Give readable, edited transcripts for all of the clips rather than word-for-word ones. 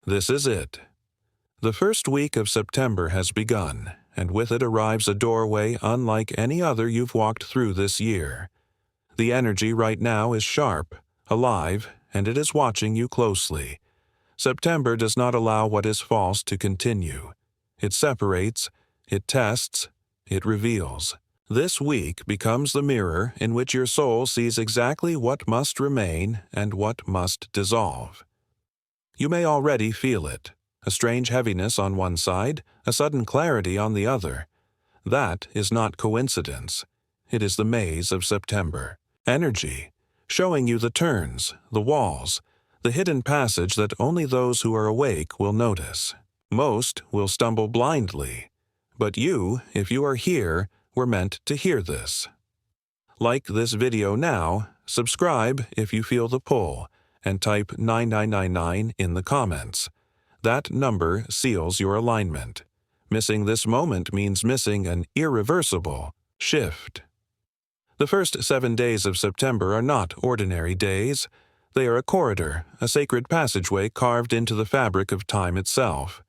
This is it. The first week of September has begun, and with it arrives a doorway unlike any other you've walked through this year. The energy right now is sharp, alive, and it is watching you closely. September does not allow what is false to continue. It separates, it tests, it reveals. This week becomes the mirror in which your soul sees exactly what must remain and what must dissolve. You may already feel it, a strange heaviness on one side, a sudden clarity on the other. That is not coincidence. It is the maze of September. Energy, showing you the turns, the walls, the hidden passage that only those who are awake will notice. Most will stumble blindly, but you, if you are here, were meant to hear this. Like this video now, subscribe if you feel the pull, and type 9999 in the comments. That number seals your alignment. Missing this moment means missing an irreversible shift. The first 7 days of September are not ordinary days. They are a corridor, a sacred passageway carved into the fabric of time itself.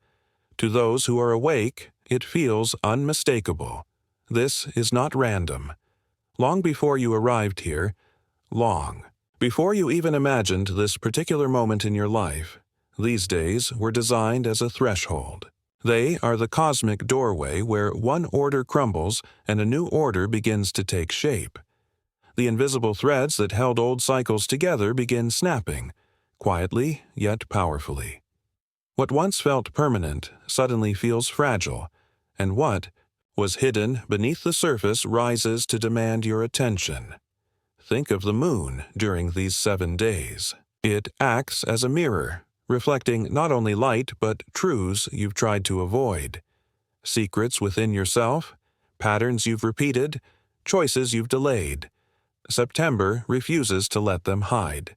To those who are awake, it feels unmistakable. This is not random. Long before you arrived here, long before you even imagined this particular moment in your life, these days were designed as a threshold. They are the cosmic doorway where one order crumbles and a new order begins to take shape. The invisible threads that held old cycles together begin snapping, quietly yet powerfully. What once felt permanent suddenly feels fragile, and what was hidden beneath the surface rises to demand your attention. Think of the moon during these 7 days. It acts as a mirror, reflecting not only light but truths you've tried to avoid. Secrets within yourself, patterns you've repeated, choices you've delayed. September refuses to let them hide.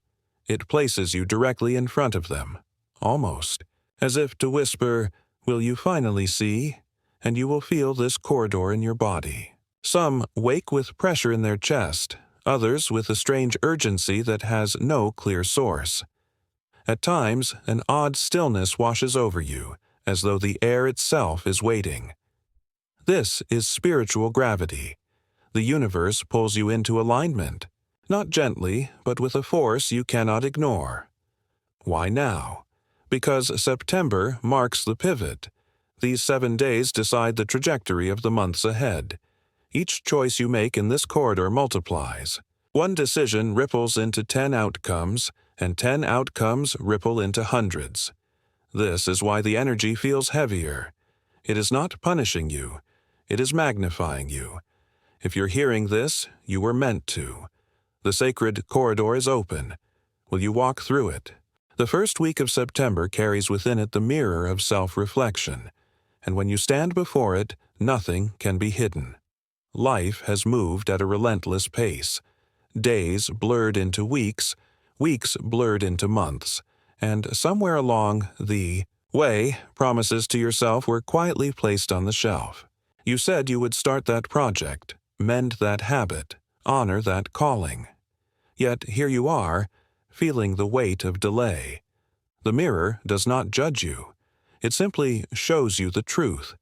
It places you directly in front of them, almost, as if to whisper, "Will you finally see?" And you will feel this corridor in your body. Some wake with pressure in their chest, others with a strange urgency that has no clear source. At times, an odd stillness washes over you, as though the air itself is waiting. This is spiritual gravity. The universe pulls you into alignment, not gently, but with a force you cannot ignore. Why now? Because September marks the pivot. These 7 days decide the trajectory of the months ahead. Each choice you make in this corridor multiplies. One decision ripples into 10 outcomes, and 10 outcomes ripple into hundreds. This is why the energy feels heavier. It is not punishing you. It is magnifying you. If you're hearing this, you were meant to. The sacred corridor is open. Will you walk through it? The first week of September carries within it the mirror of self-reflection, and when you stand before it, nothing can be hidden. Life has moved at a relentless pace. Days blurred into weeks, weeks blurred into months, and somewhere along the way, promises to yourself were quietly placed on the shelf. You said you would start that project, mend that habit, honor that calling. Yet here you are, feeling the weight of delay. The mirror does not judge you. It simply shows you the truth.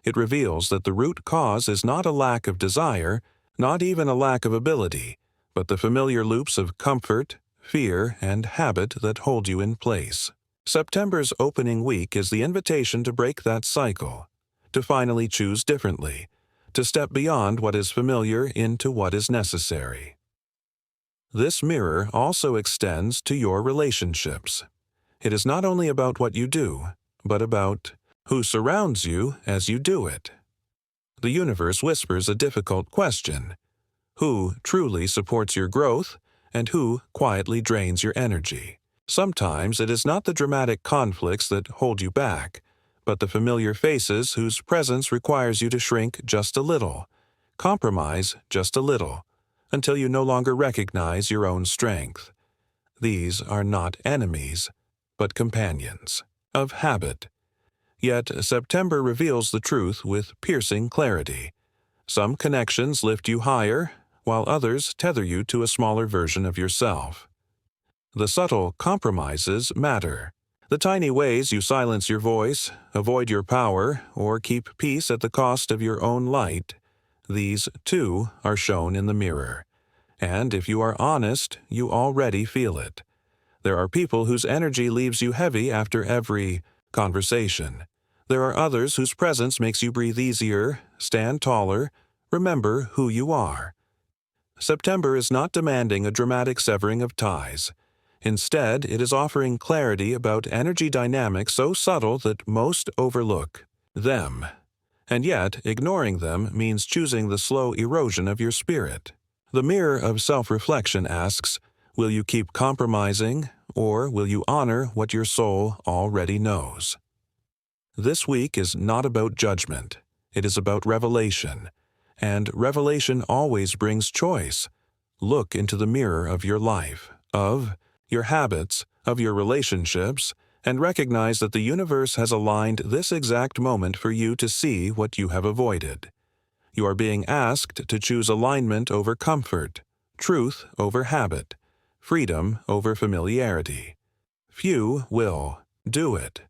It reveals that the root cause is not a lack of desire, not even a lack of ability, but the familiar loops of comfort, fear, and habit that hold you in place. September's opening week is the invitation to break that cycle, to finally choose differently, to step beyond what is familiar into what is necessary. This mirror also extends to your relationships. It is not only about what you do, but about who surrounds you as you do it. The universe whispers a difficult question: who truly supports your growth, and who quietly drains your energy? Sometimes it is not the dramatic conflicts that hold you back, but the familiar faces whose presence requires you to shrink just a little, compromise just a little, until you no longer recognize your own strength. These are not enemies, but companions of habit. Yet September reveals the truth with piercing clarity. Some connections lift you higher, while others tether you to a smaller version of yourself. The subtle compromises matter. The tiny ways you silence your voice, avoid your power, or keep peace at the cost of your own light, these, too, are shown in the mirror. And if you are honest, you already feel it. There are people whose energy leaves you heavy after every conversation. There are others whose presence makes you breathe easier, stand taller, remember who you are. September is not demanding a dramatic severing of ties. Instead, it is offering clarity about energy dynamics so subtle that most overlook them. And yet, ignoring them means choosing the slow erosion of your spirit. The mirror of self-reflection asks, will you keep compromising, or will you honor what your soul already knows? This week is not about judgment. It is about revelation. And revelation always brings choice. Look into the mirror of your life, of your habits, of your relationships, and recognize that the universe has aligned this exact moment for you to see what you have avoided. You are being asked to choose alignment over comfort, truth over habit, freedom over familiarity. Few will do it.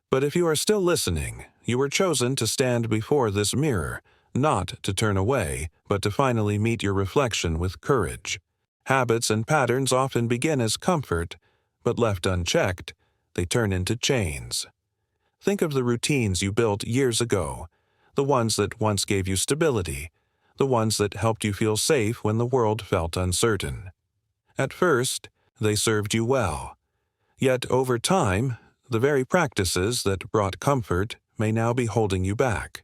But if you are still listening, you were chosen to stand before this mirror, not to turn away, but to finally meet your reflection with courage. Habits and patterns often begin as comfort, but left unchecked, they turn into chains. Think of the routines you built years ago, the ones that once gave you stability, the ones that helped you feel safe when the world felt uncertain. At first, they served you well. Yet over time, the very practices that brought comfort may now be holding you back.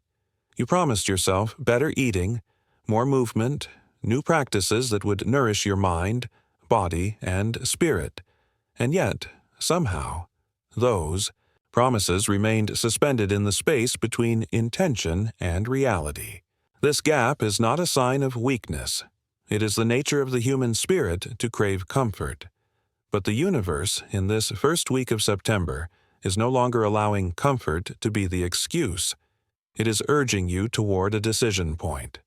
You promised yourself better eating, more movement, new practices that would nourish your mind, body, and spirit. And yet, somehow, those promises remained suspended in the space between intention and reality. This gap is not a sign of weakness. It is the nature of the human spirit to crave comfort. But the universe, in this first week of September, is no longer allowing comfort to be the excuse. It is urging you toward a decision point.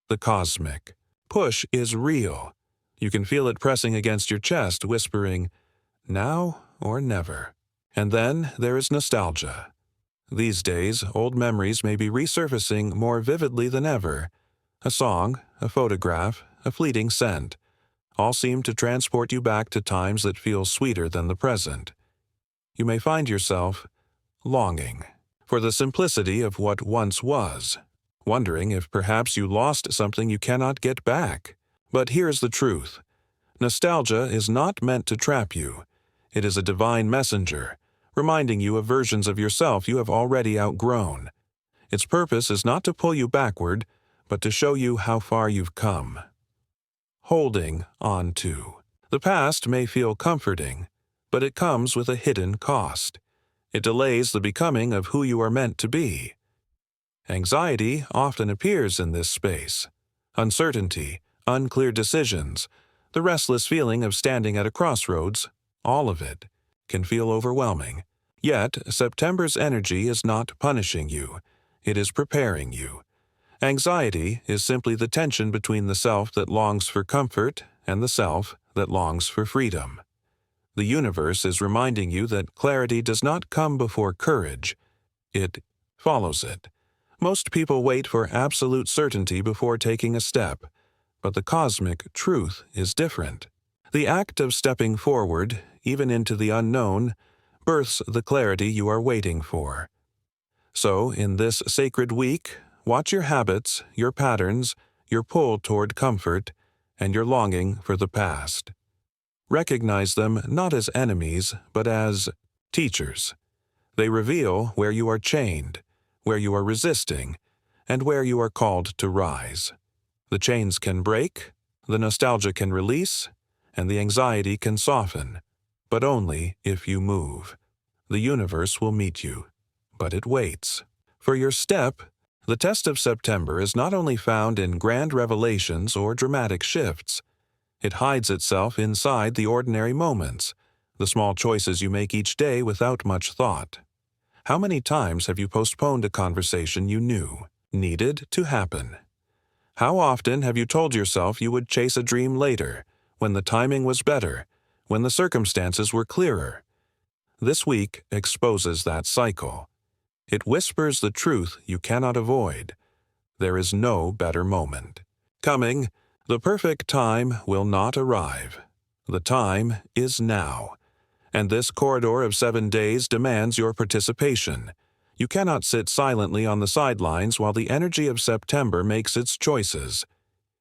The cosmic push is real. You can feel it pressing against your chest, whispering, now or never. And then there is nostalgia. These days, old memories may be resurfacing more vividly than ever. A song, a photograph, a fleeting scent, all seem to transport you back to times that feel sweeter than the present. You may find yourself longing for the simplicity of what once was, wondering if perhaps you lost something you cannot get back. But here's the truth. Nostalgia is not meant to trap you. It is a divine messenger, reminding you of versions of yourself you have already outgrown. Its purpose is not to pull you backward, but to show you how far you've come. Holding on to. The past may feel comforting, but it comes with a hidden cost. It delays the becoming of who you are meant to be. Anxiety often appears in this space. Uncertainty, unclear decisions, the restless feeling of standing at a crossroads, all of it can feel overwhelming. Yet, September's energy is not punishing you. It is preparing you. Anxiety is simply the tension between the self that longs for comfort and the self that longs for freedom. The universe is reminding you that clarity does not come before courage. It follows it. Most people wait for absolute certainty before taking a step, but the cosmic truth is different. The act of stepping forward, even into the unknown, births the clarity you are waiting for. So, in this sacred week, watch your habits, your patterns, your pull toward comfort, and your longing for the past. Recognize them not as enemies, but as teachers. They reveal where you are chained, where you are resisting, and where you are called to rise. The chains can break, the nostalgia can release, and the anxiety can soften, but only if you move. The universe will meet you, but it waits. For your step, the test of September is not only found in grand revelations or dramatic shifts. It hides itself inside the ordinary moments, the small choices you make each day without much thought. How many times have you postponed a conversation you knew needed to happen? How often have you told yourself you would chase a dream later, when the timing was better, when the circumstances were clearer? This week exposes that cycle. It whispers the truth you cannot avoid. There is no better moment. Coming, the perfect time will not arrive. The time is now. And this corridor of 7 days demands your participation. You cannot sit silently on the sidelines while the energy of September makes its choices.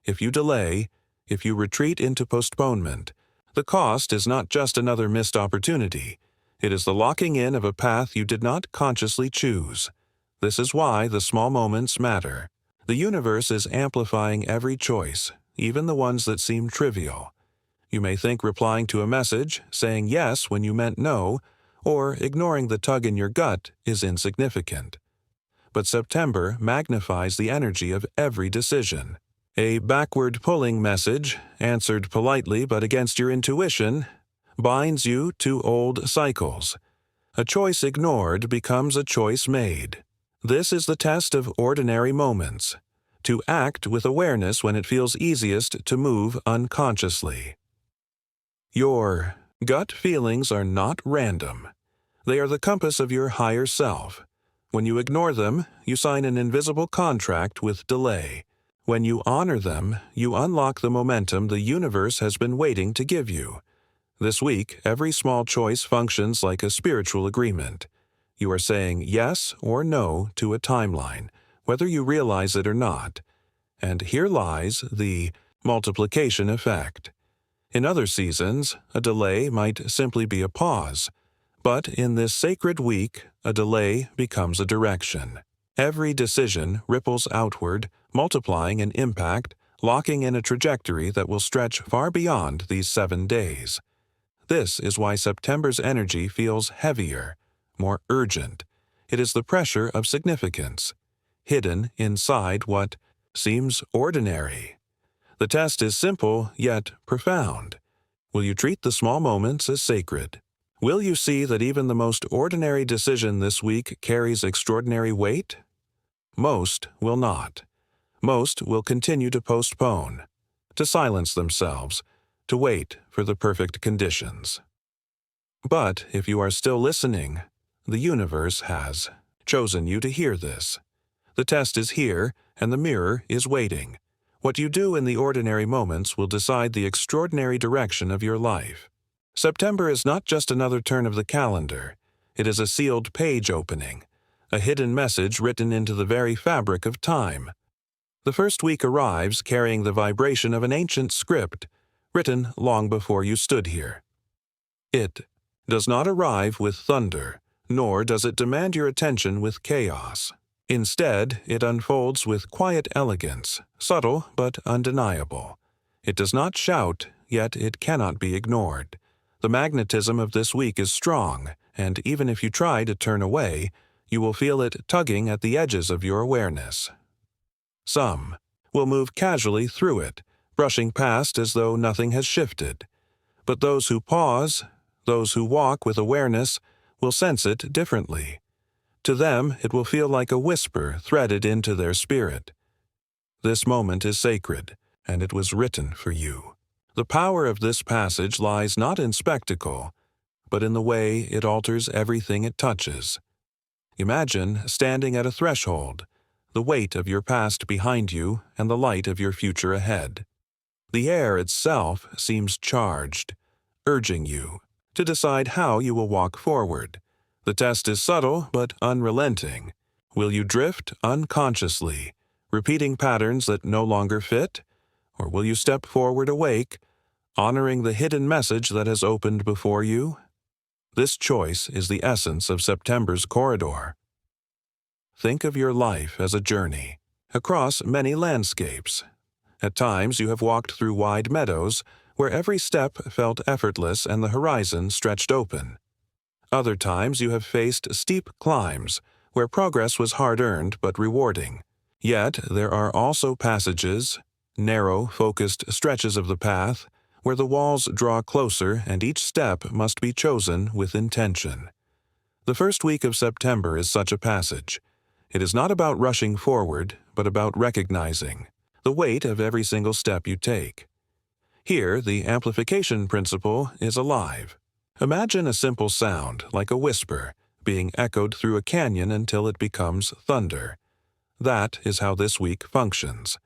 If you delay, if you retreat into postponement, the cost is not just another missed opportunity. It is the locking in of a path you did not consciously choose. This is why the small moments matter. The universe is amplifying every choice, even the ones that seem trivial. You may think replying to a message, saying yes when you meant no, or ignoring the tug in your gut is insignificant. But September magnifies the energy of every decision. A backward-pulling message, answered politely but against your intuition, binds you to old cycles. A choice ignored becomes a choice made. This is the test of ordinary moments, to act with awareness when it feels easiest to move unconsciously. Your gut feelings are not random. They are the compass of your higher self. When you ignore them, you sign an invisible contract with delay. When you honor them, you unlock the momentum the universe has been waiting to give you. This week, every small choice functions like a spiritual agreement. You are saying yes or no to a timeline, whether you realize it or not. And here lies the multiplication effect. In other seasons, a delay might simply be a pause. But in this sacred week, a delay becomes a direction. Every decision ripples outward, multiplying an impact, locking in a trajectory that will stretch far beyond these 7 days. This is why September's energy feels heavier, more urgent. It is the pressure of significance, hidden inside what seems ordinary. The test is simple, yet profound. Will you treat the small moments as sacred? Will you see that even the most ordinary decision this week carries extraordinary weight? Most will not. Most will continue to postpone, to silence themselves, to wait for the perfect conditions. But if you are still listening, the universe has chosen you to hear this. The test is here, and the mirror is waiting. What you do in the ordinary moments will decide the extraordinary direction of your life. September is not just another turn of the calendar. It is a sealed page opening, a hidden message written into the very fabric of time. The first week arrives carrying the vibration of an ancient script, written long before you stood here. It does not arrive with thunder, nor does it demand your attention with chaos. Instead, it unfolds with quiet elegance, subtle but undeniable. It does not shout, yet it cannot be ignored. The magnetism of this week is strong, and even if you try to turn away, you will feel it tugging at the edges of your awareness. Some will move casually through it, brushing past as though nothing has shifted. But those who pause, those who walk with awareness, will sense it differently. To them, it will feel like a whisper threaded into their spirit. This moment is sacred, and it was written for you. The power of this passage lies not in spectacle, but in the way it alters everything it touches. Imagine standing at a threshold, the weight of your past behind you and the light of your future ahead. The air itself seems charged, urging you to decide how you will walk forward. The test is subtle but unrelenting. Will you drift unconsciously, repeating patterns that no longer fit? Or will you step forward awake, honoring the hidden message that has opened before you? This choice is the essence of September's corridor. Think of your life as a journey, across many landscapes. At times you have walked through wide meadows, where every step felt effortless and the horizon stretched open. Other times you have faced steep climbs, where progress was hard-earned but rewarding. Yet there are also passages, narrow, focused stretches of the path, where the walls draw closer and each step must be chosen with intention. The first week of September is such a passage. It is not about rushing forward, but about recognizing the weight of every single step you take. Here, the amplification principle is alive. Imagine a simple sound, like a whisper, being echoed through a canyon until it becomes thunder. That is how this week functions.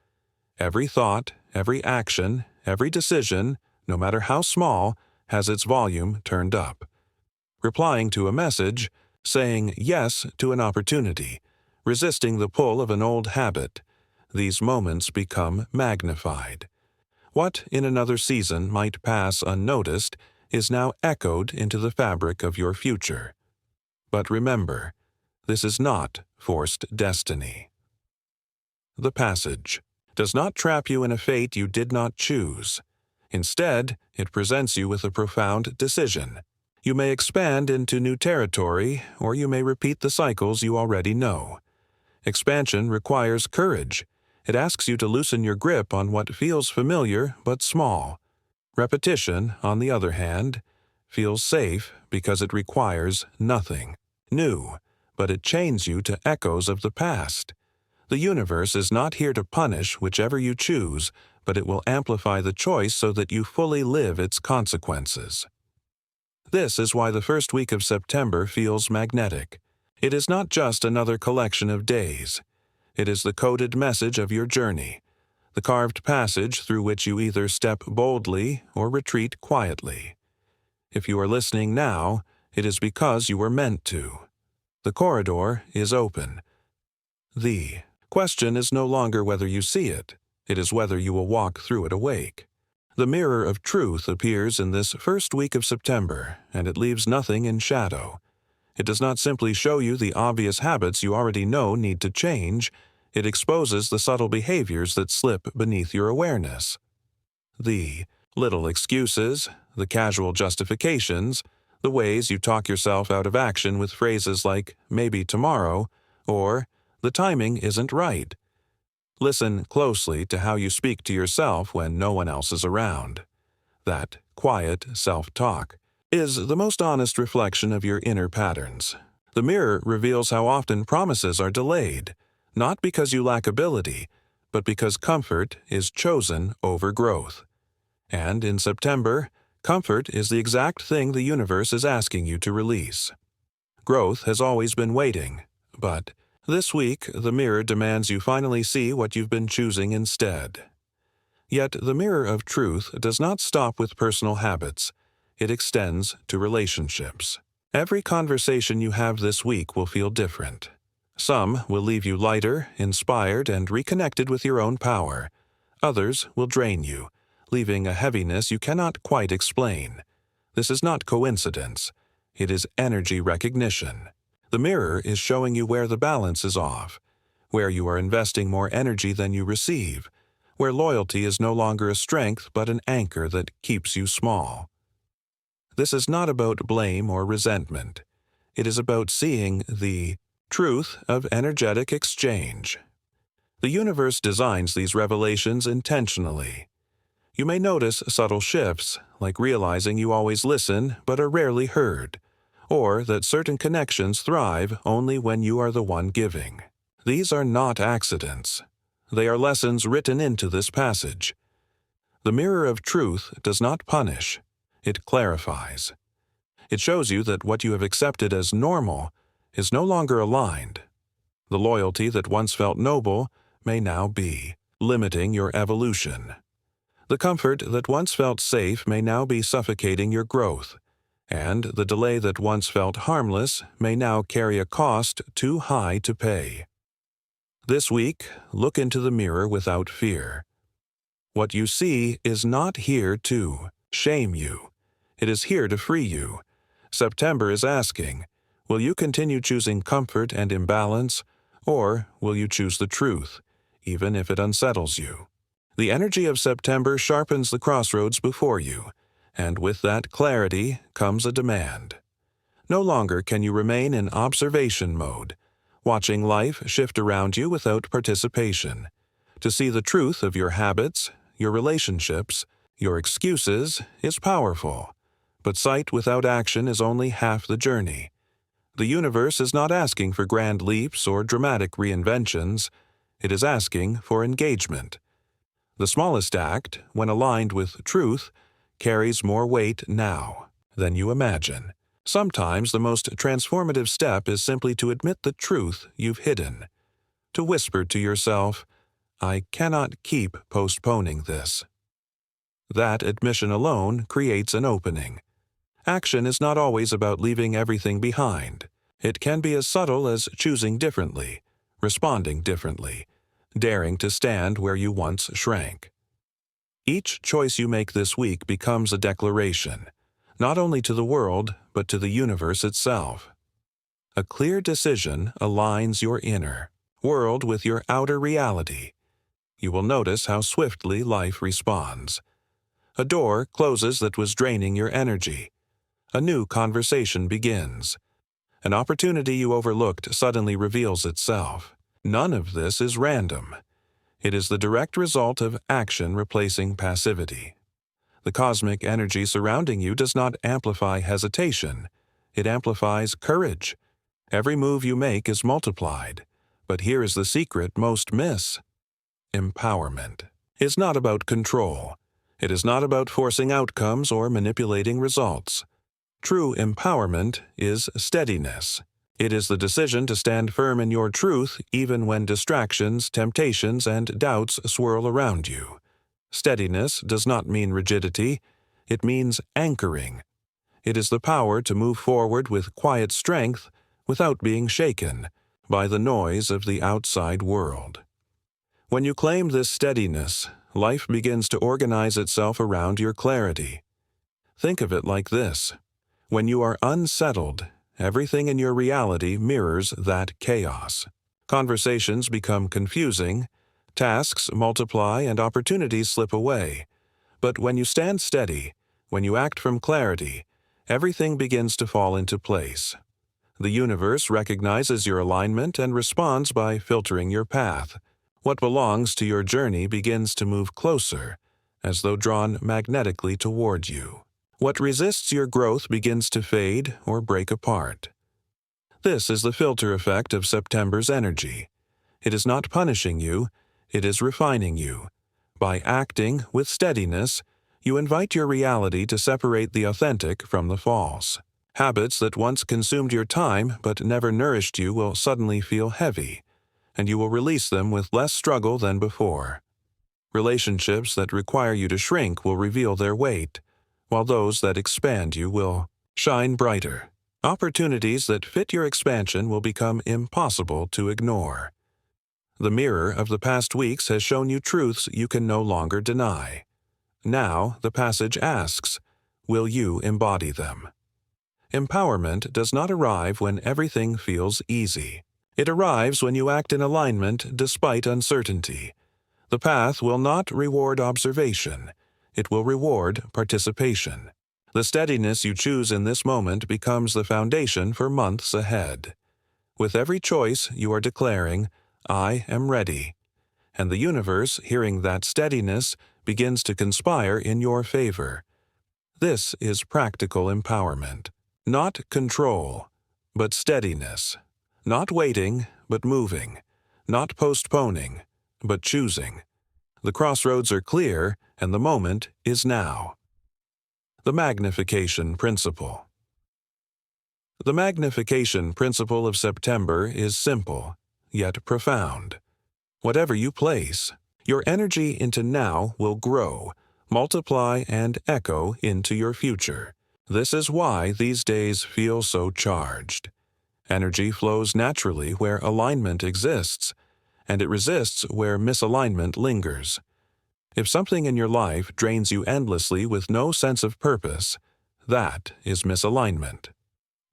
Every thought, every action, every decision, no matter how small, has its volume turned up. Replying to a message, saying yes to an opportunity, resisting the pull of an old habit, these moments become magnified. What in another season might pass unnoticed is now echoed into the fabric of your future. But remember, this is not forced destiny. The passage does not trap you in a fate you did not choose. Instead, it presents you with a profound decision. You may expand into new territory, or you may repeat the cycles you already know. Expansion requires courage. It asks you to loosen your grip on what feels familiar but small. Repetition, on the other hand, feels safe because it requires nothing new, but it chains you to echoes of the past. The universe is not here to punish whichever you choose, but it will amplify the choice so that you fully live its consequences. This is why the first week of September feels magnetic. It is not just another collection of days. It is the coded message of your journey, the carved passage through which you either step boldly or retreat quietly. If you are listening now, it is because you were meant to. The corridor is open. The question is no longer whether you see it. It is whether you will walk through it awake. The mirror of truth appears in this first week of September, and it leaves nothing in shadow. It does not simply show you the obvious habits you already know need to change. It exposes the subtle behaviors that slip beneath your awareness. The little excuses, the casual justifications, the ways you talk yourself out of action with phrases like, maybe tomorrow, or, the timing isn't right. Listen closely to how you speak to yourself when no one else is around. That quiet self-talk is the most honest reflection of your inner patterns. The mirror reveals how often promises are delayed, not because you lack ability, but because comfort is chosen over growth. And in September, comfort is the exact thing the universe is asking you to release. Growth has always been waiting, but this week the mirror demands you finally see what you've been choosing instead. Yet the mirror of truth does not stop with personal habits. It extends to relationships. Every conversation you have this week will feel different. Some will leave you lighter, inspired, and reconnected with your own power. Others will drain you, leaving a heaviness you cannot quite explain. This is not coincidence. It is energy recognition. The mirror is showing you where the balance is off, where you are investing more energy than you receive, where loyalty is no longer a strength but an anchor that keeps you small. This is not about blame or resentment. It is about seeing the truth of energetic exchange. The universe designs these revelations intentionally. You may notice subtle shifts, like realizing you always listen but are rarely heard, or that certain connections thrive only when you are the one giving. These are not accidents. They are lessons written into this passage. The mirror of truth does not punish. It clarifies. It shows you that what you have accepted as normal is no longer aligned. The loyalty that once felt noble may now be limiting your evolution. The comfort that once felt safe may now be suffocating your growth, and the delay that once felt harmless may now carry a cost too high to pay. This week, look into the mirror without fear. What you see is not here to shame you. It is here to free you. September is asking, will you continue choosing comfort and imbalance, or will you choose the truth, even if it unsettles you? The energy of September sharpens the crossroads before you, and with that clarity comes a demand. No longer can you remain in observation mode, watching life shift around you without participation. To see the truth of your habits, your relationships, your excuses is powerful, but sight without action is only half the journey. The universe is not asking for grand leaps or dramatic reinventions. It is asking for engagement. The smallest act, when aligned with truth, carries more weight now. than you imagine. Sometimes the most transformative step is simply to admit the truth you've hidden, to whisper to yourself, "I cannot keep postponing this." That admission alone creates an opening. Action is not always about leaving everything behind. It can be as subtle as choosing differently, responding differently, daring to stand where you once shrank. Each choice you make this week becomes a declaration, not only to the world, but to the universe itself. A clear decision aligns your inner world with your outer reality. You will notice how swiftly life responds. A door closes that was draining your energy. A new conversation begins. An opportunity you overlooked suddenly reveals itself. None of this is random. It is the direct result of action replacing passivity. The cosmic energy surrounding you does not amplify hesitation. It amplifies courage. Every move you make is multiplied. But here is the secret most miss. Empowerment is not about control. It is not about forcing outcomes or manipulating results. True empowerment is steadiness. It is the decision to stand firm in your truth even when distractions, temptations, and doubts swirl around you. Steadiness does not mean rigidity. It means anchoring. It is the power to move forward with quiet strength without being shaken by the noise of the outside world. When you claim this steadiness, life begins to organize itself around your clarity. Think of it like this. When you are unsettled, everything in your reality mirrors that chaos. Conversations become confusing, tasks multiply, and opportunities slip away. But when you stand steady, when you act from clarity, everything begins to fall into place. The universe recognizes your alignment and responds by filtering your path. What belongs to your journey begins to move closer, as though drawn magnetically toward you. What resists your growth begins to fade or break apart. This is the filter effect of September's energy. It is not punishing you, it is refining you. By acting with steadiness, you invite your reality to separate the authentic from the false. Habits that once consumed your time but never nourished you will suddenly feel heavy, and you will release them with less struggle than before. Relationships that require you to shrink will reveal their weight, while those that expand you will shine brighter. Opportunities that fit your expansion will become impossible to ignore. The mirror of the past weeks has shown you truths you can no longer deny. Now the passage asks, will you embody them? Empowerment does not arrive when everything feels easy. It arrives when you act in alignment despite uncertainty. The path will not reward observation. It will reward participation. The steadiness you choose in this moment becomes the foundation for months ahead. With every choice, you are declaring, "I am ready." And the universe, hearing that steadiness, begins to conspire in your favor. This is practical empowerment. Not control, but steadiness. Not waiting, but moving. Not postponing, but choosing. The crossroads are clear, and the moment is now. The magnification principle. The magnification principle of September is simple, yet profound. Whatever you place, your energy into now will grow, multiply, and echo into your future. This is why these days feel so charged. Energy flows naturally where alignment exists, and it resists where misalignment lingers. If something in your life drains you endlessly with no sense of purpose, that is misalignment.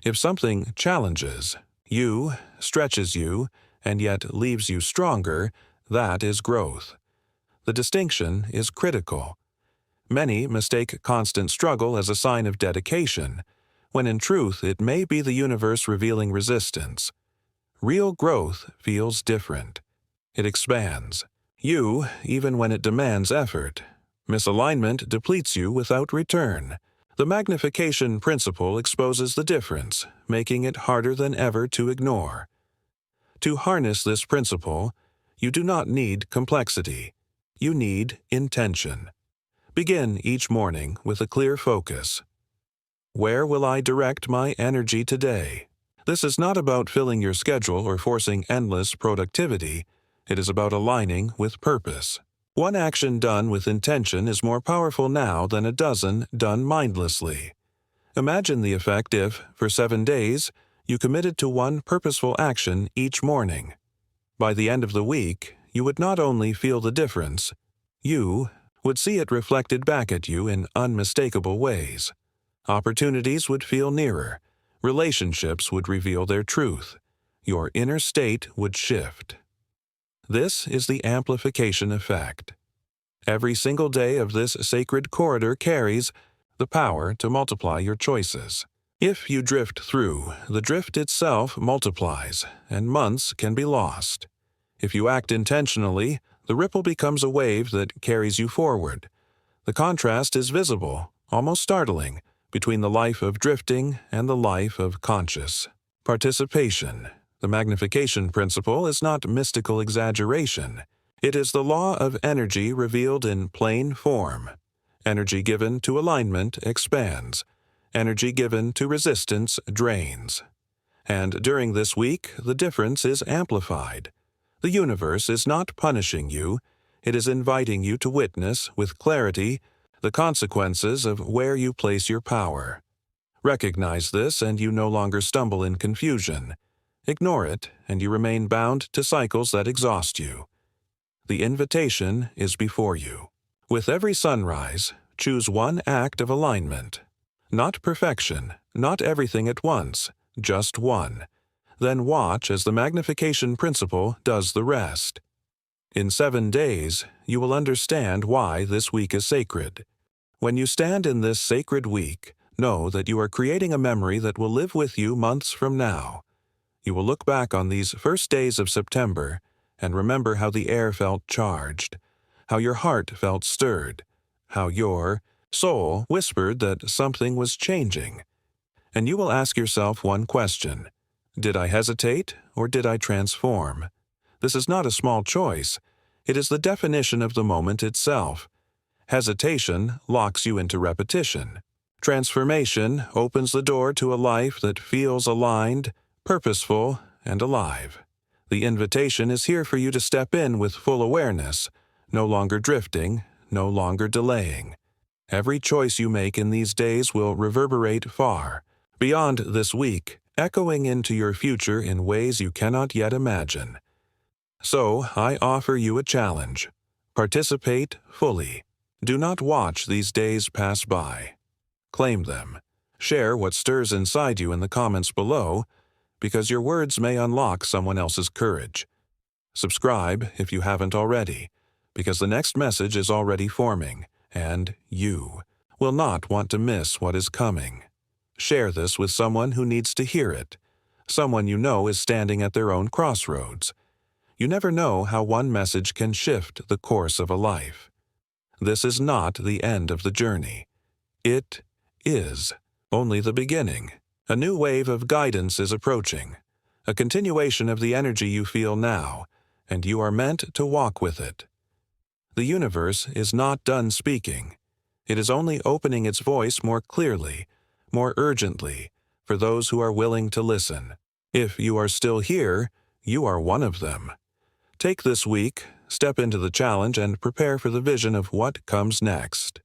If something challenges you, stretches you, and yet leaves you stronger, that is growth. The distinction is critical. Many mistake constant struggle as a sign of dedication, when in truth it may be the universe revealing resistance. Real growth feels different. It expands you even when it demands effort. Misalignment depletes you without return. The magnification principle exposes the difference, making it harder than ever to ignore. To harness this principle, you do not need complexity. You need intention. Begin each morning with a clear focus. Where will I direct my energy today? This is not about filling your schedule or forcing endless productivity. It is about aligning with purpose. One action done with intention is more powerful now than a dozen done mindlessly. Imagine the effect if, for 7 days, you committed to one purposeful action each morning. By the end of the week, you would not only feel the difference, you would see it reflected back at you in unmistakable ways. Opportunities would feel nearer. Relationships would reveal their truth. Your inner state would shift. This is the amplification effect. Every single day of this sacred corridor carries the power to multiply your choices. If you drift through, the drift itself multiplies, and months can be lost. If you act intentionally, the ripple becomes a wave that carries you forward. The contrast is visible, almost startling, between the life of drifting and the life of conscious participation. The magnification principle is not mystical exaggeration. It is the law of energy revealed in plain form. Energy given to alignment expands. Energy given to resistance drains. And during this week, the difference is amplified. The universe is not punishing you. It is inviting you to witness, with clarity, the consequences of where you place your power. Recognize this and you no longer stumble in confusion. Ignore it and you remain bound to cycles that exhaust you. The invitation is before you. With every sunrise, choose one act of alignment. Not perfection, not everything at once, just one. Then watch as the magnification principle does the rest. In 7 days, you will understand why this week is sacred. When you stand in this sacred week, know that you are creating a memory that will live with you months from now. You will look back on these first days of September and remember how the air felt charged, how your heart felt stirred, how your soul whispered that something was changing. And you will ask yourself one question: did I hesitate or did I transform? This is not a small choice. It is the definition of the moment itself. Hesitation locks you into repetition. Transformation opens the door to a life that feels aligned, purposeful, and alive. The invitation is here for you to step in with full awareness, no longer drifting, no longer delaying. Every choice you make in these days will reverberate far, beyond this week, echoing into your future in ways you cannot yet imagine. So, I offer you a challenge. Participate fully. Do not watch these days pass by. Claim them. Share what stirs inside you in the comments below, because your words may unlock someone else's courage. Subscribe if you haven't already, because the next message is already forming, and you will not want to miss what is coming. Share this with someone who needs to hear it, someone you know is standing at their own crossroads. You never know how one message can shift the course of a life. This is not the end of the journey. It is only the beginning. A new wave of guidance is approaching, a continuation of the energy you feel now, and you are meant to walk with it. The universe is not done speaking. It is only opening its voice more clearly, more urgently, for those who are willing to listen. If you are still here, you are one of them. Take this week, step into the challenge, and prepare for the vision of what comes next.